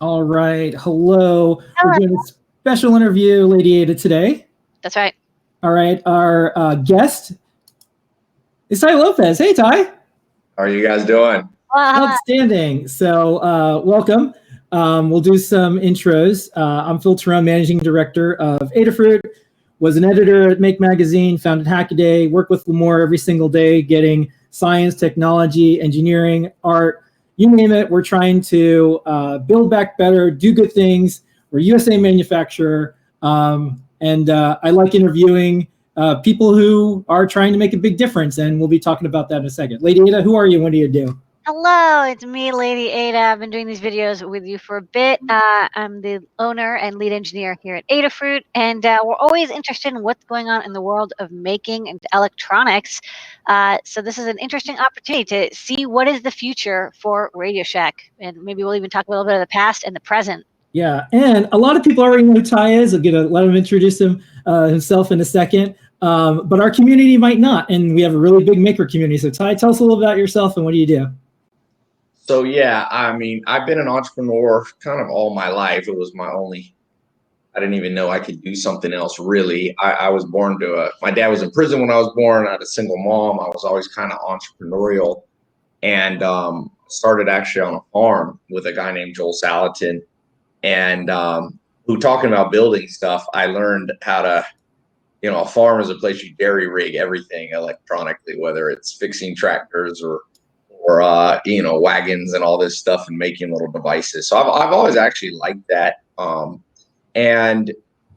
All right. Hello. We're Hello. doing a special interview, Lady Ada, today. That's right. All right. Our guest is Tai Lopez. Hey, Tai. How are you guys doing? Well, Outstanding. So, welcome. We'll do some intros. I'm Phil Terone, Managing Director of Adafruit. Was an editor at Make Magazine, founded Hackaday, work with Lamore every single day, getting science, technology, engineering, art, you name it. We're trying to build back better, do good things. We're a USA manufacturer. And I like interviewing people who are trying to make a big difference. And we'll be talking about that in a second. Lady Ada, who are you? What do you do? hello, it's me, Lady Ada. I've been doing these videos with you for a bit. I'm the owner and lead engineer here at Adafruit, and we're always interested in what's going on in the world of making and electronics. So this is an interesting opportunity to see what is the future for RadioShack, and maybe we'll even talk a little bit of the past and the present. Yeah, and a lot of people already know who Tai is. I'll let him introduce himself in a second. But our community might not, and we have a really big maker community. So Tai, tell us a little about yourself and what do you do? So yeah, I mean, I've been an entrepreneur kind of all my life. It was I didn't even know I could do something else really. I was born my dad was in prison when I was born. I had a single mom. I was always kind of entrepreneurial and started actually on a farm with a guy named Joel Salatin. And who talking about building stuff, I learned how to, a farm is a place you dairy rig everything electronically, whether it's fixing tractors or wagons and all this stuff and making little devices. So I've always actually liked that. And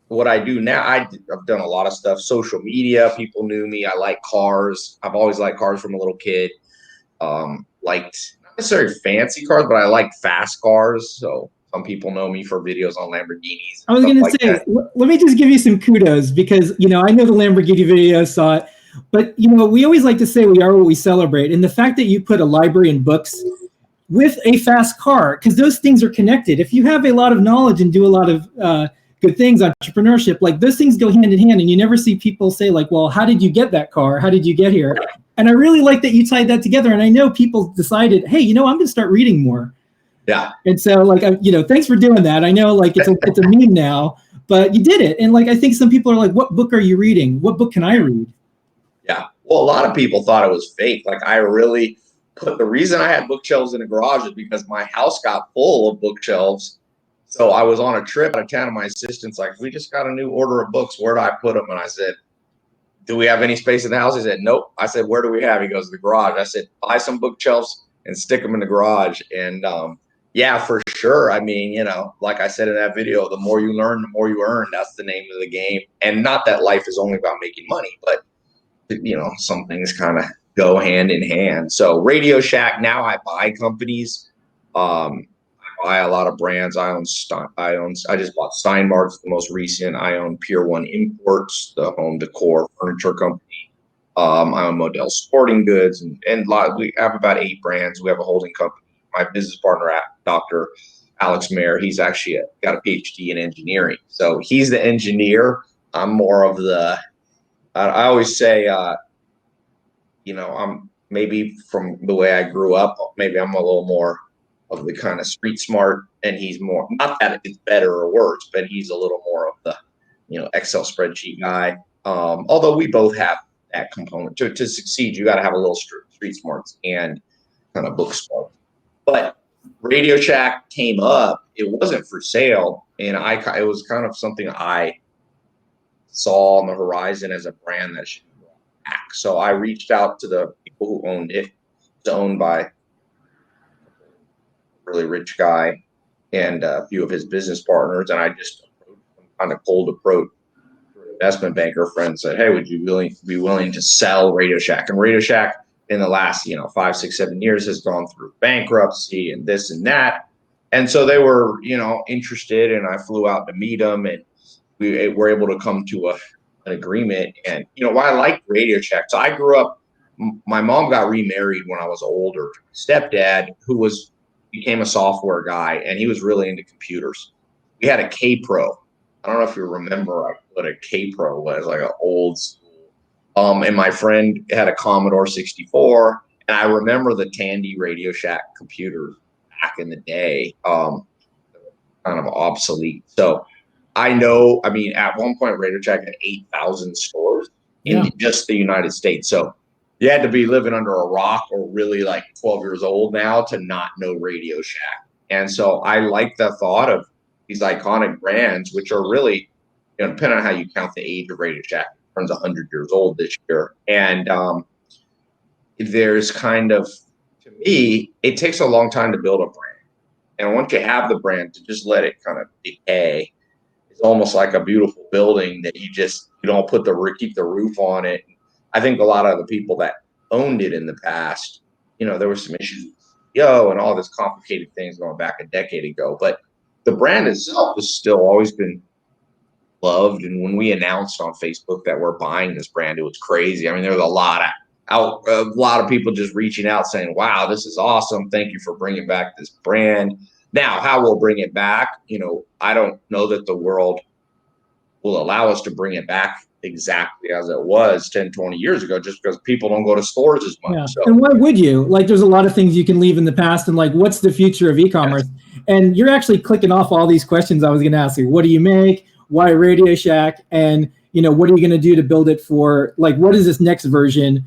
what I do now, I've done a lot of stuff, social media, people knew me. I like cars. I've always liked cars from a little kid. Liked not necessarily fancy cars, but I like fast cars. So some people know me for videos on Lamborghinis. I was going to say, let me just give you some kudos because, I know the Lamborghini video, saw it. But, we always like to say we are what we celebrate. And the fact that you put a library and books with a fast car, because those things are connected. If you have a lot of knowledge and do a lot of good things, entrepreneurship, like those things go hand in hand. And you never see people say like, well, how did you get that car? How did you get here? And I really like that you tied that together. And I know people decided, hey, I'm going to start reading more. Yeah. And so thanks for doing that. I know it's a meme now, but you did it. And I think some people are like, what book are you reading? What book can I read? Yeah. Well, a lot of people thought it was fake. I really the reason I had bookshelves in the garage is because my house got full of bookshelves. So I was on a trip out of town and my assistant's like, we just got a new order of books. Where do I put them? And I said, do we have any space in the house? He said, nope. I said, where do we have? He goes, the garage. I said, buy some bookshelves and stick them in the garage. And yeah, for sure. I mean, like I said in that video, the more you learn, the more you earn. That's the name of the game. And not that life is only about making money, but some things kind of go hand in hand. So RadioShack, now I buy companies. I buy a lot of brands. I just bought Steinmark's, the most recent. I own Pier 1 Imports, the home decor furniture company. I own Model Sporting Goods and we have about 8 brands. We have a holding company. My business partner, Dr. Alex Mayer, he's actually got a PhD in engineering. So he's the engineer. I'm more of I always say, I'm maybe from the way I grew up, maybe I'm a little more of the kind of street smart, and he's more, not that it's better or worse, but he's a little more of the, Excel spreadsheet guy. Although we both have that component. To succeed, you got to have a little street smarts and kind of book smart. But RadioShack came up. It wasn't for sale, and it was kind of something I saw on the horizon as a brand that should be brought back. So I reached out to the people who owned it. It's owned by a really rich guy and a few of his business partners, and I just kind of cold approach investment banker friend, said, hey, would you be willing to sell RadioShack? And RadioShack in the last 5, 6, 7 years has gone through bankruptcy and this and that. And so they were, interested, and I flew out to meet them, and we were able to come to an agreement. And, why I like RadioShack. So I grew up, my mom got remarried when I was older. Stepdad, who became a software guy, and he was really into computers. We had a K-Pro. I don't know if you remember what a K-Pro was, like an old school. And my friend had a Commodore 64, and I remember the Tandy RadioShack computers back in the day. kind of obsolete. So I know, I mean, at one point, RadioShack had 8,000 stores in just the United States. So you had to be living under a rock or really like 12 years old now to not know RadioShack. And so I like the thought of these iconic brands, which are really, you know, depending on how you count the age of RadioShack, it turns 100 years old this year. And there's kind of, to me, it takes a long time to build a brand. And once you have the brand, to just let it kind of decay, it's almost like a beautiful building that you don't keep the roof on it. I think a lot of the people that owned it in the past, you know, there were some issues with CEO and all this complicated things going back a decade ago. But the brand itself has still always been loved. And when we announced on Facebook that we're buying this brand, it was crazy. I mean, there was a lot of people just reaching out saying, wow, this is awesome. Thank you for bringing back this brand. Now, how we'll bring it back, you know, I don't know that the world will allow us to bring it back exactly as it was 10, 20 years ago, just because people don't go to stores as much. Yeah. So. And why would you? Like, there's a lot of things you can leave in the past, and like, what's the future of e-commerce? Yes. And you're actually clicking off all these questions I was going to ask you. What do you make? Why RadioShack? And, you know, what are you going to do to build it for, like, what is this next version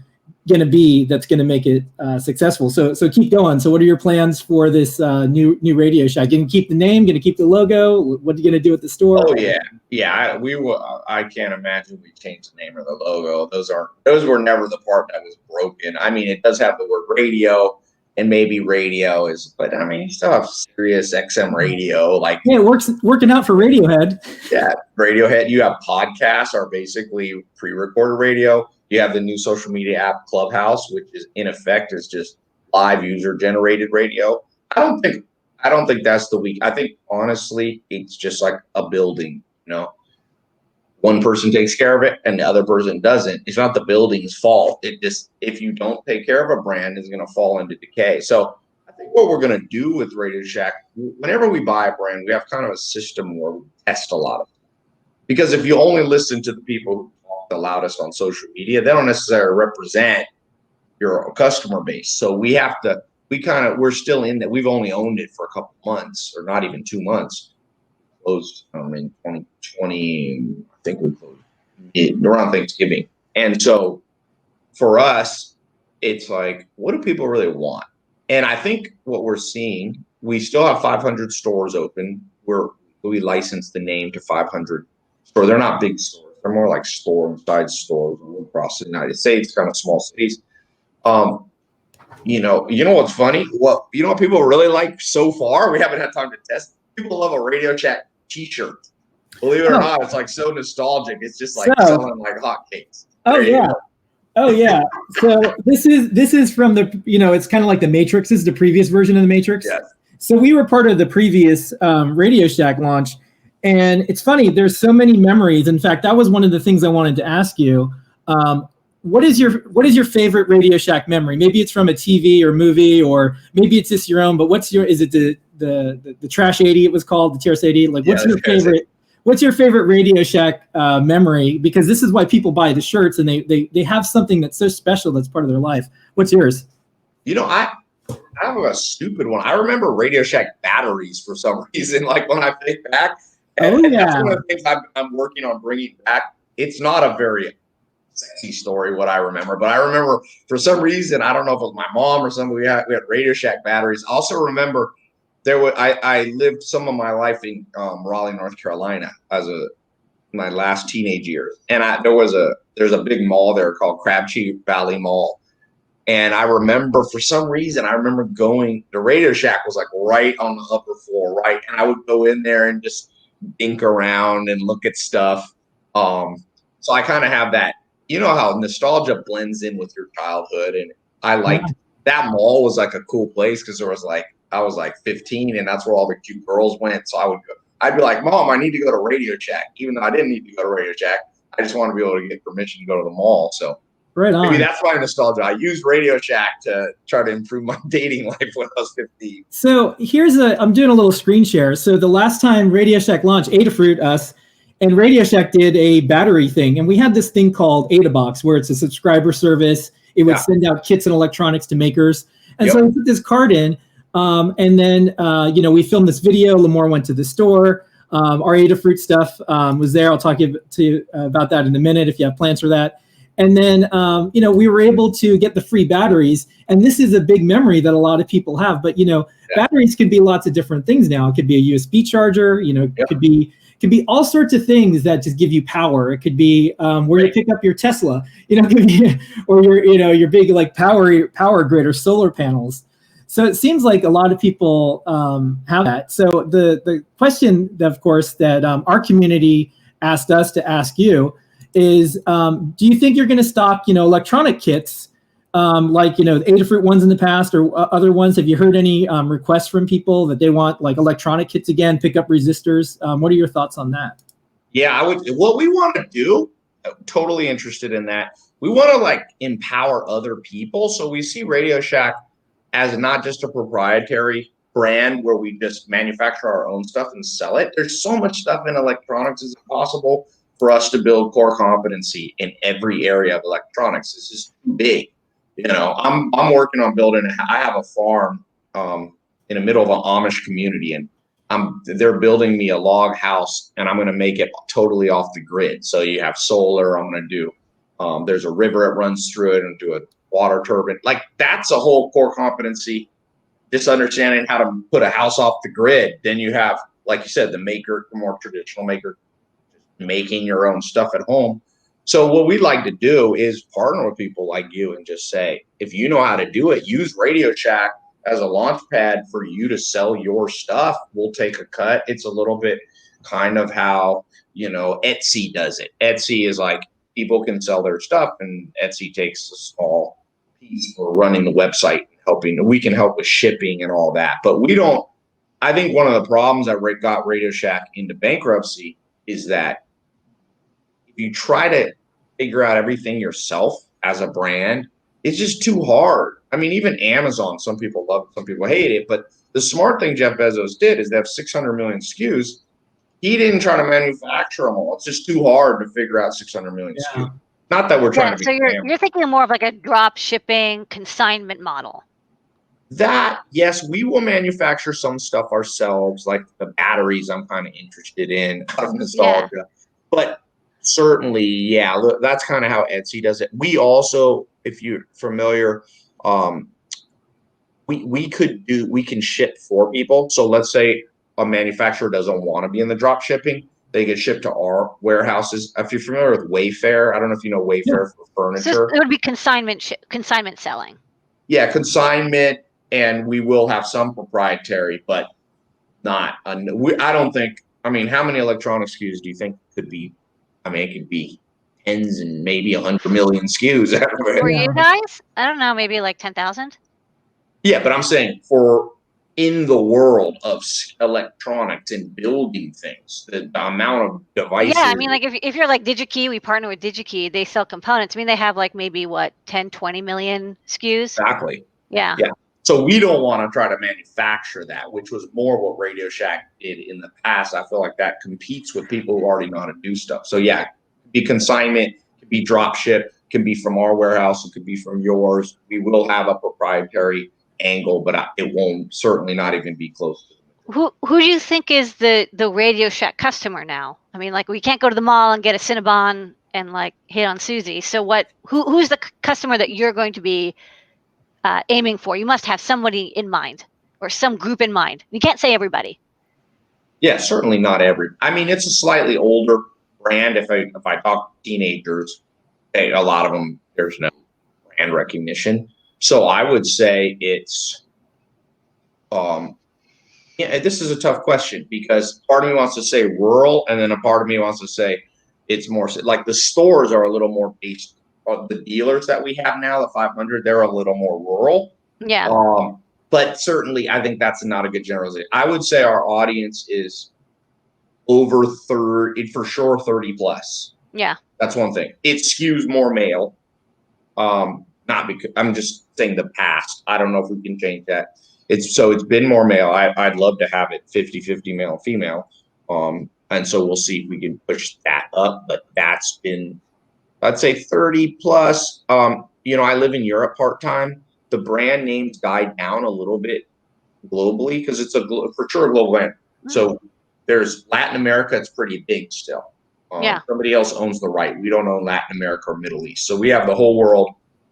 going to be that's going to make it successful? So keep going. So what are your plans for this new RadioShack? Going to keep the name? Going to keep the logo? What are you going to do with the store? Oh yeah. I can't imagine we changed the name or the logo. Those were never the part that was broken. I mean, it does have the word radio, and maybe radio but I mean, you still have Sirius XM radio. Like, yeah, it working out for Radiohead. Yeah, Radiohead. You have podcasts are basically pre-recorded radio. You have the new social media app Clubhouse, which is in effect is just live user-generated radio. I don't think that's the weak. I think honestly, it's just like a building. You know, one person takes care of it and the other person doesn't. It's not the building's fault. It just, if you don't take care of a brand, it's going to fall into decay. So I think what we're going to do with RadioShack, whenever we buy a brand, we have kind of a system where we test a lot of it. Because if you only listen to the people who talk the loudest on social media, they don't necessarily represent your customer base. So we're still in that. We've only owned it for a couple months, or not even 2 months. Closed in 2020, I think we closed around Thanksgiving. And so for us, it's like, what do people really want? And I think what we're seeing, we still have 500 stores open. We licensed the name to 500 stores. They're not big stores. They're more like store-inside stores across the United States, kind of small cities. You know what's funny? What people really like so far? We haven't had time to test. People love a RadioShack T-shirt. Believe it or not, it's like so nostalgic. It's just like selling like hotcakes. Oh yeah. Oh yeah. So this is from the, you know, it's kind of like the Matrix. This is the previous version of the Matrix. Yes. So we were part of the previous RadioShack launch, and it's funny. There's so many memories. In fact, that was one of the things I wanted to ask you. What is your favorite RadioShack memory? Maybe it's from a TV or movie, or maybe it's just your own. But is it the Trash 80? It was called the TRS 80. Like, what's your favorite? What's your favorite RadioShack memory? Because this is why people buy the shirts, and they have something that's so special that's part of their life. What's yours? You know, I have a stupid one. I remember RadioShack batteries for some reason. Like when I think back, and that's one of the things I'm working on bringing back. It's not a very sexy story, what I remember, but I remember for some reason, I don't know if it was my mom or somebody, we had RadioShack batteries. I also remember I lived some of my life in Raleigh, North Carolina my last teenage years. And there's a big mall there called Crabtree Valley Mall. And I remember for some reason, going, the RadioShack was like right on the upper floor, right? And I would go in there and just dink around and look at stuff. So I kind of have that, you know how nostalgia blends in with your childhood. And I liked that mall was like a cool place because I was like 15 and that's where all the cute girls went. So I'd be like, Mom, I need to go to RadioShack, even though I didn't need to go to RadioShack. I just want to be able to get permission to go to the mall. So right on. Maybe that's my nostalgia. I used RadioShack to try to improve my dating life when I was 15. So I'm doing a little screen share. So the last time RadioShack launched, Adafruit, us, and RadioShack did a battery thing. And we had this thing called AdaBox, where it's a subscriber service. It would send out kits and electronics to makers. And so I put this card in. And then, we filmed this video. Lamore went to the store. Our Adafruit stuff was there. I'll talk to you about that in a minute if you have plans for that. And then, we were able to get the free batteries. And this is a big memory that a lot of people have. But, batteries could be lots of different things now. It could be a USB charger, it could be all sorts of things that just give you power. It could be where you pick up your Tesla, it could be, or your big like power grid or solar panels. So it seems like a lot of people have that. So the question, of course, that our community asked us to ask you is, do you think you're going to stock, electronic kits like, the Adafruit ones in the past or other ones? Have you heard any requests from people that they want like electronic kits again, pick up resistors? What are your thoughts on that? Yeah, what we want to do, totally interested in that. We want to like empower other people. So we see RadioShack as not just a proprietary brand where we just manufacture our own stuff and sell it. There's so much stuff in electronics. Is it possible for us to build core competency in every area of electronics? This is too big. I'm working on building. I have a farm in the middle of an Amish community, and they're building me a log house, and I'm going to make it totally off the grid. So you have solar. I'm going to do. There's a river that runs through it, and do a water turbine. Like that's a whole core competency. Just understanding how to put a house off the grid. Then you have, like you said, the more traditional maker, making your own stuff at home. So what we'd like to do is partner with people like you and just say, if you know how to do it, use RadioShack as a launch pad for you to sell your stuff. We'll take a cut. It's a little bit kind of how, Etsy does it. Etsy is like people can sell their stuff and Etsy takes a small piece for running the website and helping. We can help with shipping and all that. But I think one of the problems that got RadioShack into bankruptcy is that if you try to figure out everything yourself as a brand, it's just too hard. I mean, even Amazon, some people love it, some people hate it. But the smart thing Jeff Bezos did is they have 600 million SKUs. He didn't try to manufacture them all. It's just too hard to figure out 600 million SKUs. Not that we're trying to be. So you're thinking more of like a drop shipping consignment model. That, yes, we will manufacture some stuff ourselves, like the batteries I'm kind of interested in out of nostalgia. Yeah. But certainly, yeah, that's kind of how Etsy does it. We also, if you're familiar, we can ship for people. So let's say a manufacturer doesn't want to be in the drop shipping, they get shipped to our warehouses. If you're familiar with Wayfair, I don't know if you know Wayfair for furniture. So it would be consignment selling. Yeah, consignment, and we will have some proprietary, but not. I don't think. I mean, how many electronic SKUs do you think could be? I mean, it could be tens and maybe 100 million SKUs. For you guys, I don't know, maybe like 10,000. Yeah, but I'm saying for in the world of electronics and building things, the amount of devices. Yeah, I mean, like if you're like DigiKey, we partner with DigiKey. They sell components. I mean, they have like maybe 10, 20 million SKUs. Exactly. Yeah. Yeah. So we don't want to try to manufacture that, which was more what RadioShack did in the past. I feel like that competes with people who already know how to do stuff. So yeah, it could be consignment, it could be drop ship, it can be from our warehouse, it could be from yours. We will have a proprietary angle, but it won't certainly not even be close to it. Who do you think is the RadioShack customer now? I mean, like we can't go to the mall and get a Cinnabon and like hit on Susie. So who's the customer that you're going to be aiming for? You must have somebody in mind or some group in mind. You can't say everybody. Yeah, certainly not every. I mean, it's a slightly older brand. If I talk to teenagers, a lot of them, there's no brand recognition. So I would say it's, this is a tough question because part of me wants to say rural, and then a part of me wants to say it's more like the stores are a little more based. The dealers that we have now, the 500, they're a little more rural. Yeah. But certainly, I think that's not a good generalization. I would say our audience is over 30, for sure, 30 plus. Yeah. That's one thing. It skews more male. Not because I'm just saying the past. I don't know if we can change that. It's been more male. I'd love to have it 50-50 male and female. And so we'll see if we can push that up. But that's been, I'd say 30 plus. I live in Europe part-time. The brand names died down a little bit globally because it's for sure a global brand. So there's Latin America. It's pretty big still. Yeah. Somebody else owns the right. We don't own Latin America or Middle East. So we have the whole world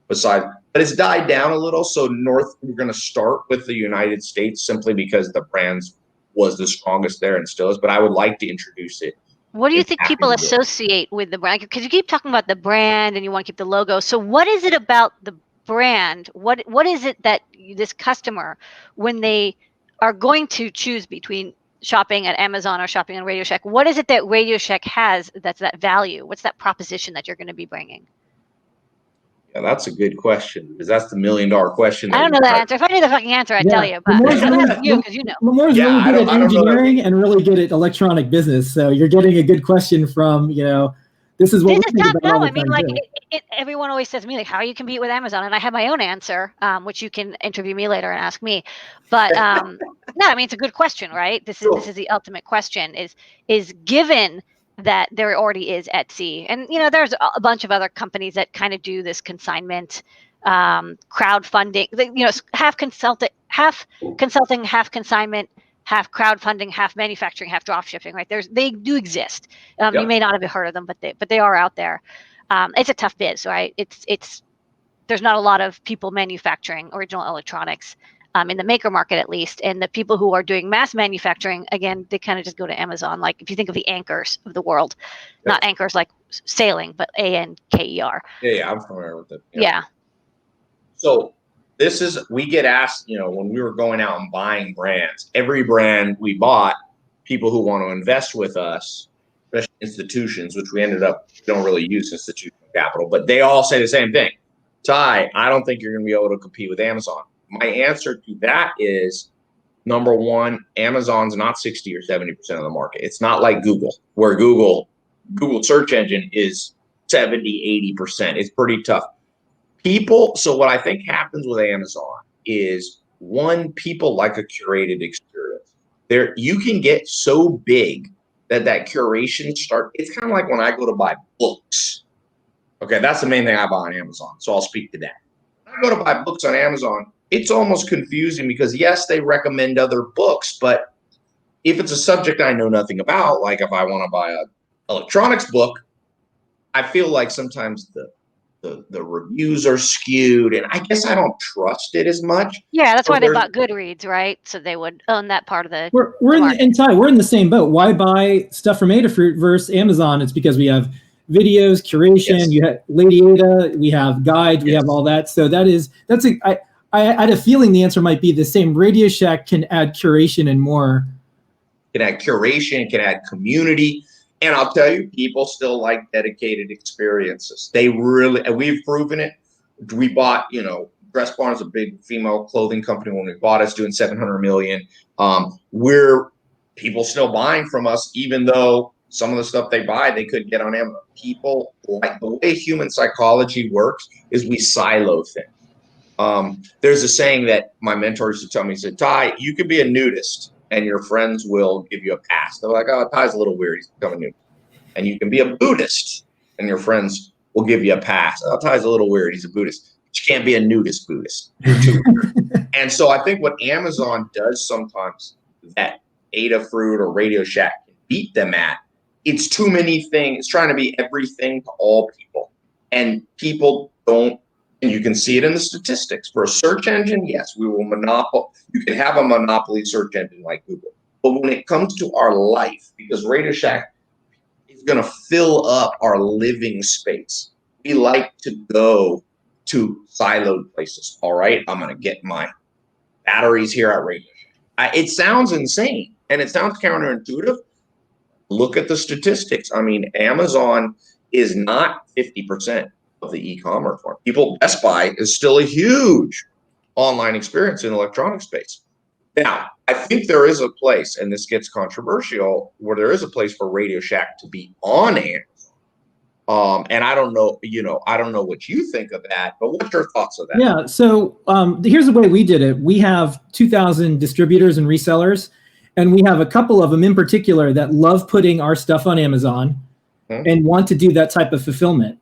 besides, but it's died down a little. So we're going to start with the United States simply because the brands was the strongest there and still is, but I would like to introduce it. What do you think people associate with the brand? Because you keep talking about the brand and you want to keep the logo. So what is it about the brand? What is it that this customer, when they are going to choose between shopping at Amazon or shopping on RadioShack, what is it that RadioShack has that's that value? What's that proposition that you're going to be bringing? Yeah, that's a good question because that's the $1 million question. I don't know that answer. If I knew the fucking answer, I'd tell you. But you, because you know. Lamore's really good at engineering and really good at electronic business. So you're getting a good question from, this is what this is tough. No, I mean, like everyone always says to me, like, how you compete with Amazon? And I have my own answer, which you can interview me later and ask me. But no, I mean, it's a good question, right? This is the ultimate question: is given that there already is Etsy, and there's a bunch of other companies that kind of do this consignment, crowdfunding. Half consulting, half consignment, half crowdfunding, half manufacturing, half dropshipping, right? They do exist. You may not have heard of them, but they are out there. It's a tough biz, right? There's not a lot of people manufacturing original electronics in the maker market, at least. And the people who are doing mass manufacturing, again, they kind of just go to Amazon. Like if you think of the Anchors of the world, not anchors like sailing, but ANKER. Yeah, I'm familiar with it. Yeah. So we get asked, when we were going out and buying brands, every brand we bought, people who want to invest with us, especially institutions, which we don't really use institutional capital, but they all say the same thing. Tai, I don't think you're going to be able to compete with Amazon. My answer to that is, number one, Amazon's not 60 or 70% of the market. It's not like Google, where Google search engine is 70, 80%. It's pretty tough. So what I think happens with Amazon is, one, people like a curated experience. You can get so big that curation it's kind of like when I go to buy books. Okay, that's the main thing I buy on Amazon. So I'll speak to that. When I go to buy books on Amazon, it's almost confusing because yes, they recommend other books, but if it's a subject I know nothing about, like if I want to buy an electronics book, I feel like sometimes the reviews are skewed, and I guess I don't trust it as much. Yeah, that's why they bought Goodreads, right? So they would own that part of the. We're in the same boat. Why buy stuff from Adafruit versus Amazon? It's because we have videos, curation. Yes. You have Lady Ada. We have guides. We have all that. So I had a feeling the answer might be the same. RadioShack can add curation and more. Can add curation. Can add community. And I'll tell you, people still like dedicated experiences. We've proven it. We bought, Dress Barn is a big female clothing company. When we bought it, it's doing $700 million. We're people still buying from us, even though some of the stuff they buy, they could get on Amazon. People, like the way human psychology works is we silo things. There's a saying that my mentor used to tell me, he said, Tai, you could be a nudist and your friends will give you a pass. They're like, oh, Tai's a little weird. He's becoming nudist. And you can be a Buddhist and your friends will give you a pass. Oh, Tai's a little weird. He's a Buddhist. But you can't be a nudist Buddhist. You're too weird. And so I think what Amazon does sometimes that Adafruit or RadioShack can beat them at, it's too many things. It's trying to be everything to all people. And people don't. And you can see it in the statistics. For a search engine, yes, we will monopoly. You can have a monopoly search engine like Google. But when it comes to our life, because RadioShack is going to fill up our living space, we like to go to siloed places. All right, I'm going to get my batteries here at RadioShack. It sounds insane and it sounds counterintuitive. Look at the statistics. I mean, Amazon is not 50% of the e-commerce market. Best Buy is still a huge online experience in the electronic space. Now, I think there is a place, and this gets controversial, where there is a place for RadioShack to be on Amazon. And I don't know, I don't know what you think of that, but what's your thoughts of that? Yeah. So here's the way we did it. We have 2,000 distributors and resellers, and we have a couple of them in particular that love putting our stuff on Amazon and want to do that type of fulfillment.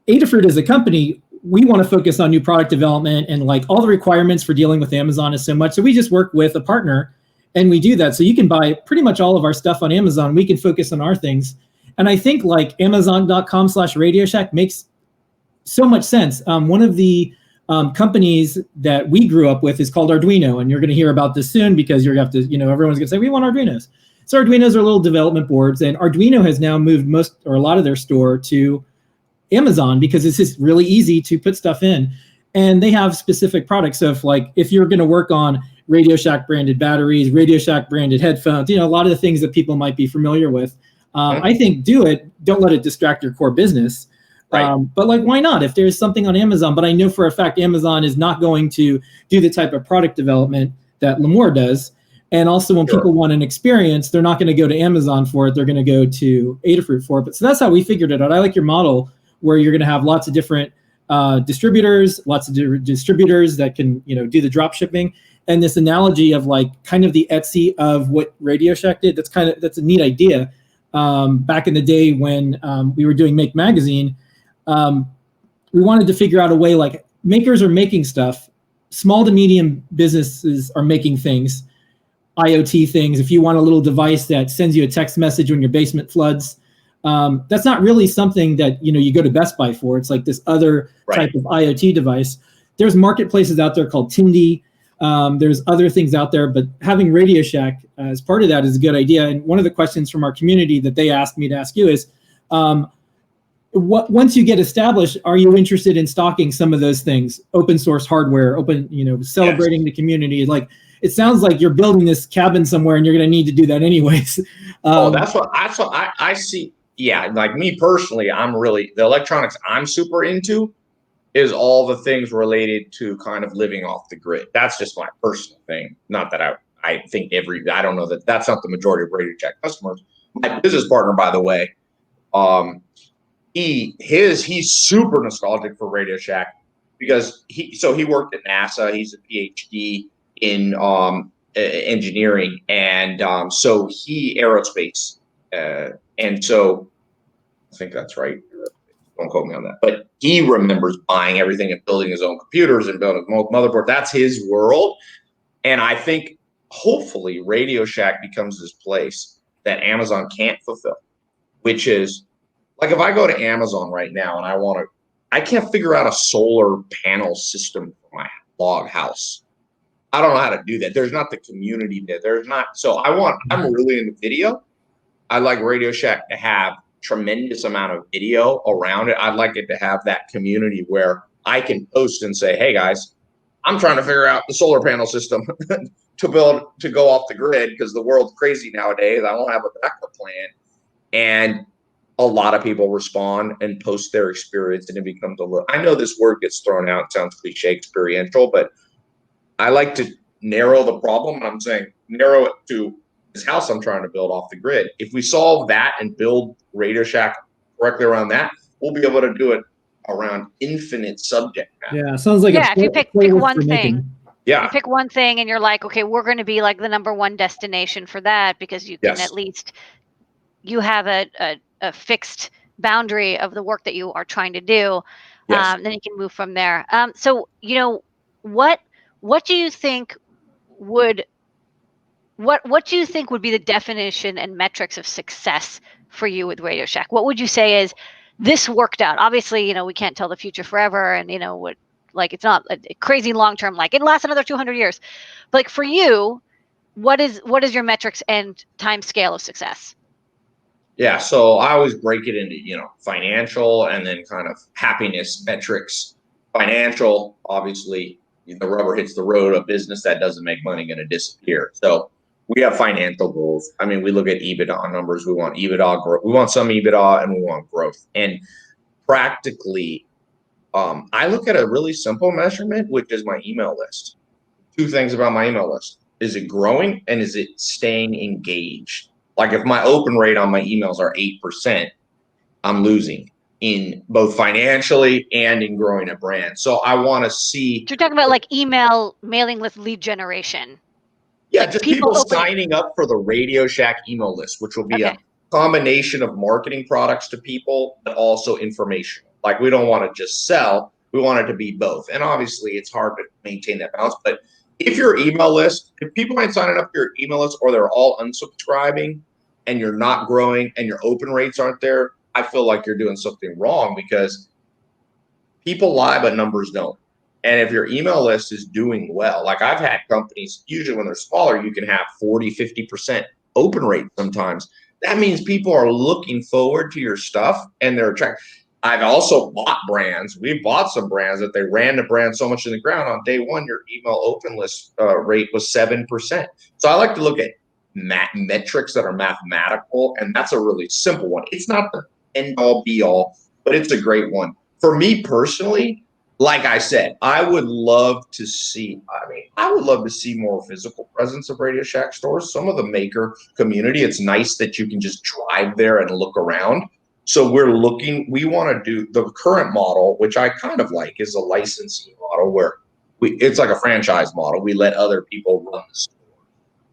Adafruit as a company, we want to focus on new product development, and like all the requirements for dealing with Amazon is so much. So we just work with a partner and we do that. So you can buy pretty much all of our stuff on Amazon. We can focus on our things. And I think like Amazon.com/RadioShack makes so much sense. One of the companies that we grew up with is called Arduino. And you're going to hear about this soon because you're going to have to, everyone's going to say, we want Arduinos. So Arduinos are little development boards, and Arduino has now moved most or a lot of their store to Amazon because it's just really easy to put stuff in, and they have specific products. So if you're going to work on RadioShack branded batteries, RadioShack branded headphones, a lot of the things that people might be familiar with, I think do it. Don't let it distract your core business. Right. But why not? If there's something on Amazon, but I know for a fact Amazon is not going to do the type of product development that Limor does. And also when people want an experience, they're not going to go to Amazon for it. They're going to go to Adafruit for it. But so that's how we figured it out. I like your model where you're going to have lots of different distributors that can, do the drop shipping. And this analogy of kind of the Etsy of what RadioShack did, that's a neat idea. Back in the day when we were doing Make Magazine, we wanted to figure out a way, makers are making stuff, small to medium businesses are making things, IoT things. If you want a little device that sends you a text message when your basement floods, that's not really something that you go to Best Buy for. It's like this other type of IoT device. There's marketplaces out there called Tindy. There's other things out there, but having RadioShack as part of that is a good idea. And one of the questions from our community that they asked me to ask you is, once you get established, are you interested in stocking some of those things? Open source hardware, celebrating the community. It sounds like you're building this cabin somewhere and you're going to need to do that anyways. That's what I see. Yeah. Like me personally, the electronics I'm super into is all the things related to kind of living off the grid. That's just my personal thing. Not that I think I don't know that's not the majority of RadioShack customers. My business partner, by the way, he's super nostalgic for RadioShack because he worked at NASA. He's a PhD in engineering, and so he aerospace, and so I think that's right. Don't quote me on that, but he remembers buying everything and building his own computers and building motherboard. That's his world, and I think hopefully RadioShack becomes this place that Amazon can't fulfill, which is if I go to Amazon right now and I can't figure out a solar panel system for my log house. I don't know how to do that. There's not the community there. There's not. So I'm really into video. I'd like RadioShack to have tremendous amount of video around it. I'd like it to have that community where I can post and say, hey guys, I'm trying to figure out the solar panel system to go off the grid because the world's crazy nowadays. I don't have a backup plan. And a lot of people respond and post their experience, and it becomes I know this word gets thrown out, sounds cliche, experiential, but I like to narrow the problem. And I'm saying narrow it to this house I'm trying to build off the grid. If we solve that and build RadioShack correctly around that, we'll be able to do it around infinite subject matter. Yeah, sounds like if you pick one thing. Yeah. You pick one thing and you're like, okay, we're going to be like the number one destination for that because you can at least you have a fixed boundary of the work that you are trying to do. Then you can move from there. So, what do you think would be the definition and metrics of success for you with RadioShack? What would you say is this worked out? Obviously, we can't tell the future forever, and it's not a crazy long term. It lasts another 200 years. But for you, what is your metrics and time scale of success? Yeah, so I always break it into financial and then kind of happiness metrics. Financial, obviously, the rubber hits the road. A business that doesn't make money going to disappear. So we have financial goals. I mean, we look at EBITDA numbers. We want EBITDA growth. We want some EBITDA and we want growth. And practically, I look at a really simple measurement, which is my email list. Two things about my email list. Is it growing and is it staying engaged? If my open rate on my emails are 8%, I'm losing in both financially and in growing a brand. So I want to see. So you're talking about email mailing list lead generation. Yeah, just people signing up for the RadioShack email list, which will be a combination of marketing products to people, but also informational. We don't want to just sell. We want it to be both. And obviously it's hard to maintain that balance. But if your email list, if people ain't signing up for your email list or they're all unsubscribing and you're not growing and your open rates aren't there, I feel like you're doing something wrong, because people lie, but numbers don't. And if your email list is doing well, like I've had companies, usually when they're smaller, you can have 40, 50% open rate sometimes. That means people are looking forward to your stuff and they're attracted. I've also bought brands. We've bought some brands that they ran the brand so much in the ground. On day one, your email open list rate was 7%. So I like to look at metrics that are mathematical, and that's a really simple one. It's not the end all be all, but it's a great one. For me personally, like I said, I would love to see more physical presence of RadioShack stores. Some of the maker community, it's nice that you can just drive there and look around. So we want to do the current model, which I kind of like, is a licensing model where it's like a franchise model. We let other people run the store.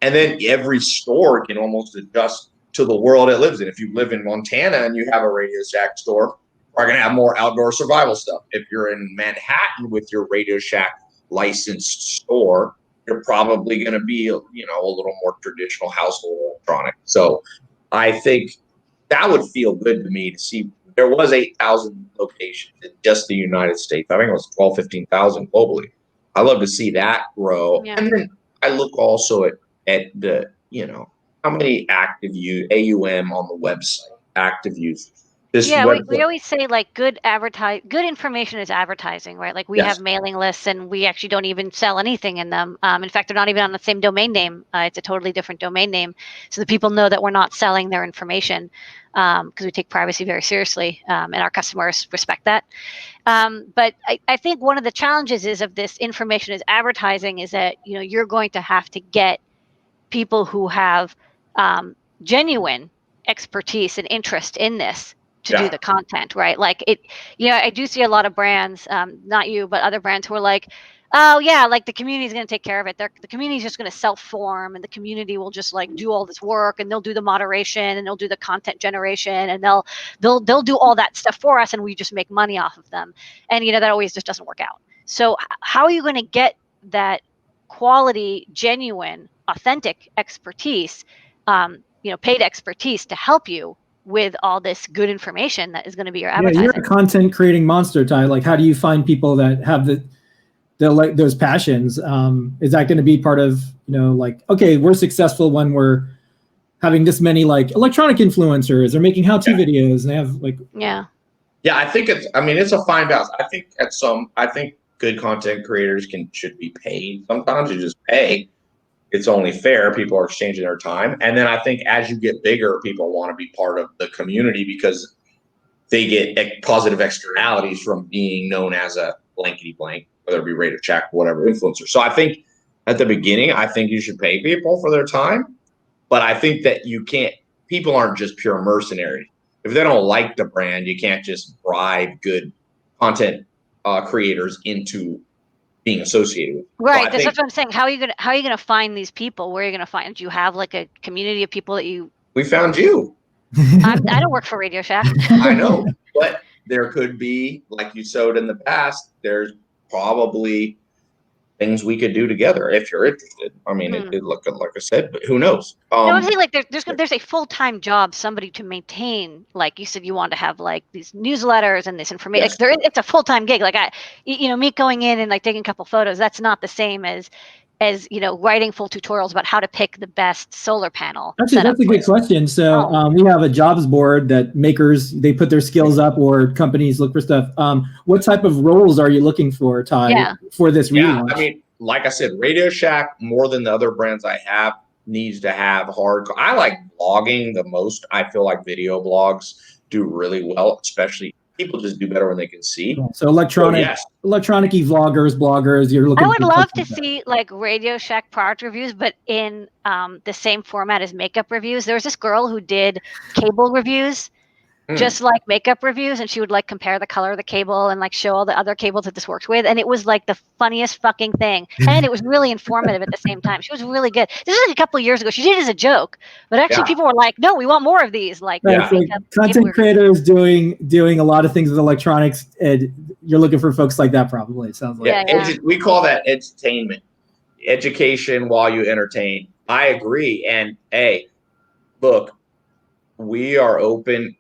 And then every store can almost adjust to the world it lives in. If you live in Montana and you have a RadioShack store, we're going to have more outdoor survival stuff. If you're in Manhattan with your RadioShack licensed store, you're probably going to be, a little more traditional household electronic. So I think that would feel good to me to see. There was 8,000 locations in just the United States. I think it was 12, 15,000 globally. I love to see that grow. Yeah. And then I look also at the, how many active AUM on the website, active users. We always say like good information is advertising, right? Like we have mailing lists and we actually don't even sell anything in them. In fact, they're not even on the same domain name. It's a totally different domain name. So the people know that we're not selling their information because we take privacy very seriously and our customers respect that. But I think one of the challenges of this information is advertising is that, you're going to have to get people who have genuine expertise and interest in this to do the content, right? Like I do see a lot of brands, not you, but other brands who are like, oh yeah, like the community is going to take care of it. The community is just going to self-form and the community will just like do all this work and they'll do the moderation and they'll do the content generation and they'll do all that stuff for us and we just make money off of them. And that always just doesn't work out. So how are you going to get that quality, genuine, authentic expertise, paid expertise to help you with all this good information that is going to be your advertising? Yeah, you're a content creating monster, Tai. Like, how do you find people that have the like those passions? Is that going to be part of, okay, we're successful when we're having this many like electronic influencers, they're making how-to videos and they have like. Yeah, I think it's a fine balance. I think good content creators should be paid. Sometimes you just pay. It's only fair. People are exchanging their time. And then I think as you get bigger, people want to be part of the community because they get positive externalities from being known as a blankety blank, whether it be RadioShack, whatever influencer. So I think at the beginning, I think you should pay people for their time. But I think that people aren't just pure mercenaries. If they don't like the brand, you can't just bribe good content creators into being associated with. Right. So that's what I'm saying. How are you gonna find these people? Where are you gonna find? Do you have like a community of people that you? We found you. I don't work for RadioShack. I know, but there could be, like you showed in the past, there's probably things we could do together if you're interested. I mean, it look like I said, but who knows? I'm saying like there's a full-time job, somebody to maintain. Like you said, you want to have like these newsletters and this information. Yes. Like it's a full-time gig. Like me going in and like taking a couple photos. That's not the same as writing full tutorials about how to pick the best solar panel. That's a good question. So we have a jobs board that makers, they put their skills up or companies look for stuff. What type of roles are you looking for, Tai, for this relaunch? I mean, like I said, RadioShack, more than the other brands I have, needs to have hardcore. I like blogging the most. I feel like video blogs do really well, especially people just do better when they can see. So electronic-y vloggers, bloggers, you're looking. I would love to see like RadioShack product reviews, but in the same format as makeup reviews. There was this girl who did cable reviews, just like makeup reviews, and she would like compare the color of the cable and like show all the other cables that this works with, and it was like the funniest fucking thing, and it was really informative at the same time. She was really good. This was like a couple of years ago. She did it as a joke, but actually people were like, "No, we want more of these." Like, right, like content creators doing a lot of things with electronics, and you're looking for folks like that. Probably, it sounds like. We call that edutainment, education while you entertain. I agree, and hey, look, we are open.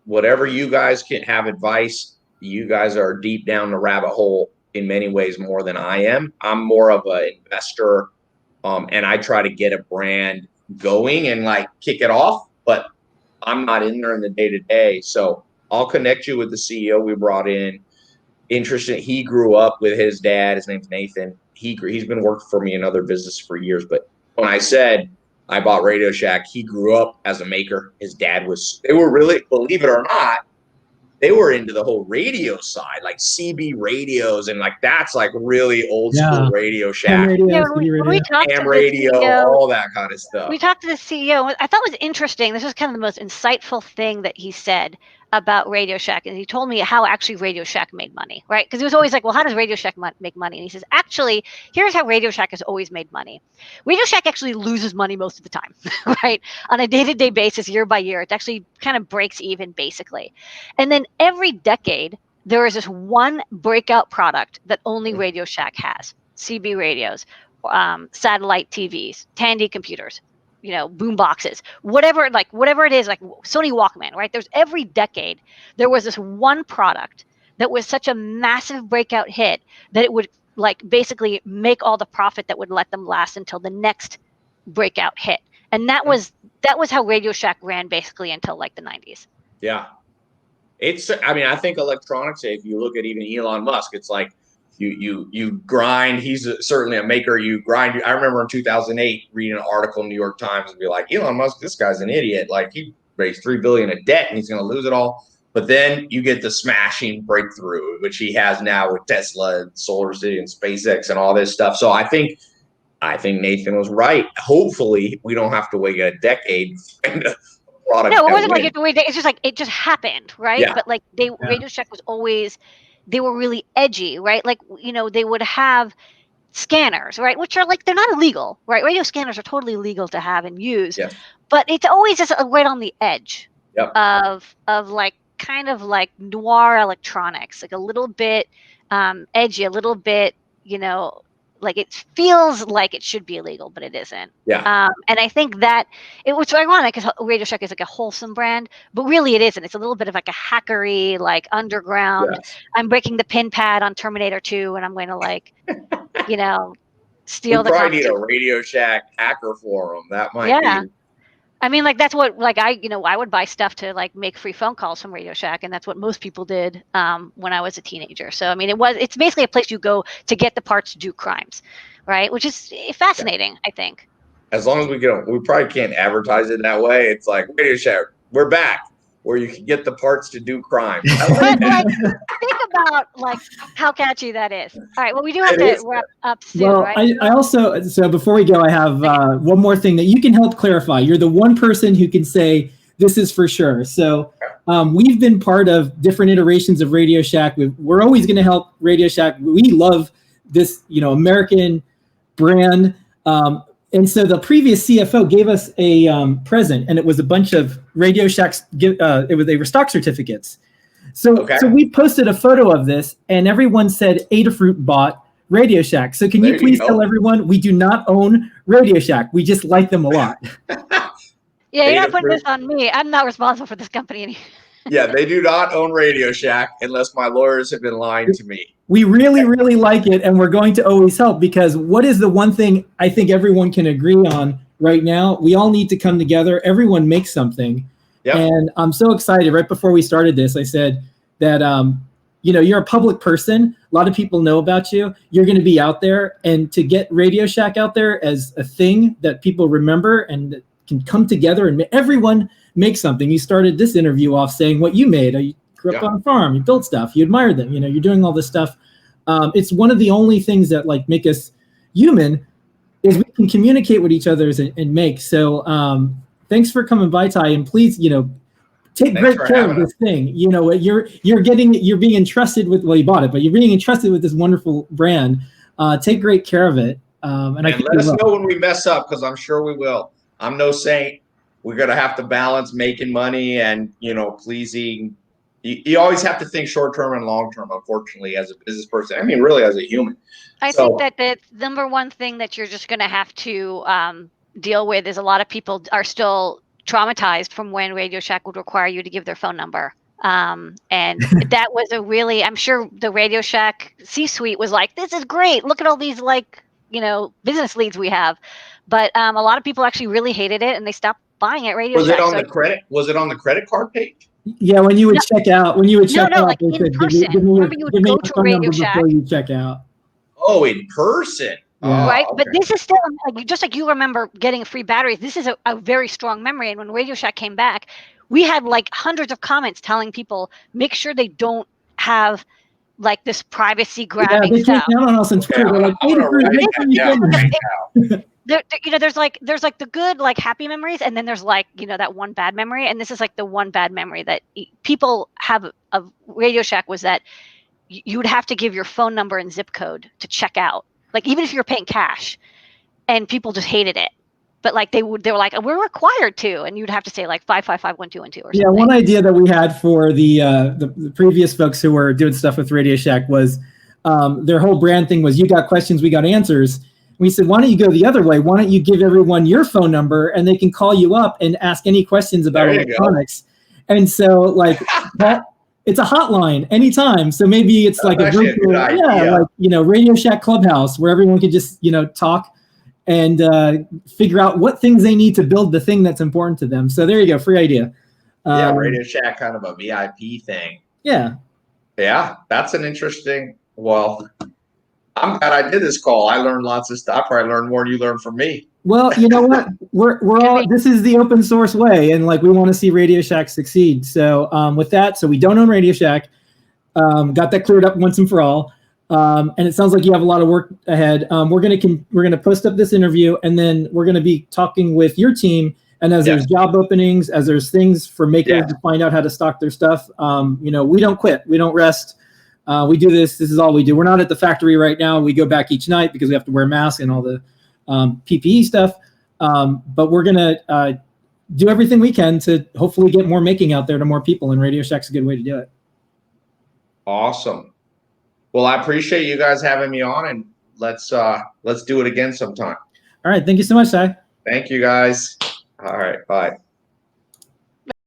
Whatever you guys can have advice, you guys are deep down the rabbit hole in many ways more than I am. I'm more of an investor, and I try to get a brand going and like kick it off, but I'm not in there in the day to day. So I'll connect you with the CEO we brought in. Interesting. He grew up with his dad. His name's Nathan. He's been working for me in other businesses for years. But when I said I bought RadioShack, he grew up as a maker. His dad they were really, believe it or not, they were into the whole radio side, like CB radios, and like that's like really old school Radio Shack, ham radio, all that kind of stuff. We talked to the CEO. I thought it was interesting. This was kind of the most insightful thing that he said about Radio Shack, and he told me how actually Radio Shack made money, right? Because he was always like, well, how does Radio Shack make money? And he says, actually, here's how Radio Shack has always made money. Radio Shack actually loses money most of the time, right? On a day-to-day basis, year by year, it actually kind of breaks even, basically. And then every decade, there is this one breakout product that only Radio Shack has. CB radios, satellite TVs, Tandy computers, boom boxes, whatever it is, like Sony Walkman, right? There's every decade, there was this one product that was such a massive breakout hit that it would like basically make all the profit that would let them last until the next breakout hit. And that was how Radio Shack ran basically until like the 90s. Yeah. I think electronics, if you look at even Elon Musk, it's like, you grind. He's certainly a maker. You grind. I remember in 2008 reading an article in the New York Times and be like, Elon Musk, this guy's an idiot. Like he raised $3 billion in debt and he's going to lose it all. But then you get the smashing breakthrough, which he has now with Tesla and Solar City and SpaceX and all this stuff. So I think Nathan was right. Hopefully we don't have to wait a decade to find a product. No, it wasn't like you have to wait. It's just like it just happened, right? Yeah. But like Radio Shack was always. They were really edgy, right? Like, they would have scanners, right? Which are like, they're not illegal, right? Radio scanners are totally legal to have and use, but it's always just right on the edge of like, kind of like noir electronics, like a little bit edgy, a little bit, like it feels like it should be illegal, but it isn't. Yeah. And I think that it was ironic because Radio Shack is like a wholesome brand, but really it isn't. It's a little bit of like a hackery, like underground. Yes. I'm breaking the pin pad on Terminator 2, and I'm going to like, steal the. Probably need a Radio Shack hacker forum. That might be. I mean, like that's what like I would buy stuff to like make free phone calls from Radio Shack, and that's what most people did when I was a teenager. So I mean, it's basically a place you go to get the parts to do crimes, right? Which is fascinating, I think. As long as we probably can't advertise it that way. It's like Radio Shack, we're back, where you can get the parts to do crimes. But like, think about like how catchy that is. All right, well, we do have to wrap up soon, right? I also, so before we go, I have one more thing that you can help clarify. You're the one person who can say this is for sure. So we've been part of different iterations of Radio Shack. We're always going to help Radio Shack. We love this, American brand. And so the previous CFO gave us a present, and it was a bunch of Radio Shack's. They were stock certificates. So we posted a photo of this, and everyone said Adafruit bought Radio Shack. So can you please tell everyone we do not own Radio Shack? We just like them a lot. Yeah, you're not putting this on me. I'm not responsible for this company. Yeah, they do not own Radio Shack unless my lawyers have been lying to me. We really, really like it, and we're going to always help, because what is the one thing I think everyone can agree on right now? We all need to come together. Everyone makes something. Yep. And I'm so excited. Right before we started this, I said that, you're a public person. A lot of people know about you. You're going to be out there, and to get Radio Shack out there as a thing that people remember and can come together and everyone make something. You started this interview off saying what you made. You grew up on a farm. You built stuff. You admire them. You're doing all this stuff. It's one of the only things that like make us human is we can communicate with each other and make. So thanks for coming by, Tai. And please, take great care of this thing. You know, you're being entrusted with, well, you bought it, but you're being entrusted with this wonderful brand. Take great care of it. And I think let us know when we mess up, because I'm sure we will. I'm no saint. We're going to have to balance making money and, you know, pleasing. You always have to think short-term and long-term, unfortunately, as a business person. I mean, really, as a human. I think that the number one thing that you're just going to have to deal with is a lot of people are still traumatized from when RadioShack would require you to give their phone number. And that was a really, I'm sure the RadioShack C-suite was like, this is great. Look at all these, like, you know, business leads we have. But a lot of people actually really hated it, and they stopped buying at RadioShack. Was it on the credit? Was it on the credit card page? Yeah, when you would check out, like in person. Remember, you would go to RadioShack before you check out. Oh, in person. Yeah. Right, okay. but this is still like, just like you remember getting free batteries. This is a very strong memory. And when RadioShack came back, we had like hundreds of comments telling people make sure they don't have like this privacy grabbing they stuff. can't count on us on Twitter. They're like, you know, there's like the good, like, happy memories, and then there's, like, you know, that one bad memory, and this is like the one bad memory that people have of RadioShack was that you would have to give your phone number and zip code to check out, like, even if you're paying cash, and people just hated it. But like they were like, we're required to, and you'd have to say like 5551212 or something. Yeah, one idea that we had for the previous folks who were doing stuff with RadioShack was their whole brand thing was, you got questions, we got answers. We said, why don't you go the other way? Why don't you give everyone your phone number and they can call you up and ask any questions about electronics? And so, like, it's a hotline anytime. So maybe it's like a virtual, like, you know, RadioShack Clubhouse where everyone can just, you know, talk and figure out what things they need to build the thing that's important to them. So there you go, free idea. Yeah, RadioShack, kind of a VIP thing. Yeah. Yeah, that's an interesting, well, I'm glad I did this call. I learned lots of stuff. I probably learned more than you learned from me. Well, you know what? We're all, this is the open source way, and like we want to see RadioShack succeed. So with that, so we don't own RadioShack. Got that cleared up once and for all. And it sounds like you have a lot of work ahead. We're gonna post up this interview, and then we're gonna be talking with your team. And as there's job openings, as there's things for makers to find out how to stock their stuff, you know, we don't quit, we don't rest. We do this. This is all we do. We're not at the factory right now. We go back each night because we have to wear masks and all the PPE stuff. But we're gonna do everything we can to hopefully get more making out there to more people. And RadioShack's a good way to do it. Awesome. Well, I appreciate you guys having me on, and let's do it again sometime. All right. Thank you so much, Tai. Thank you, guys. All right. Bye.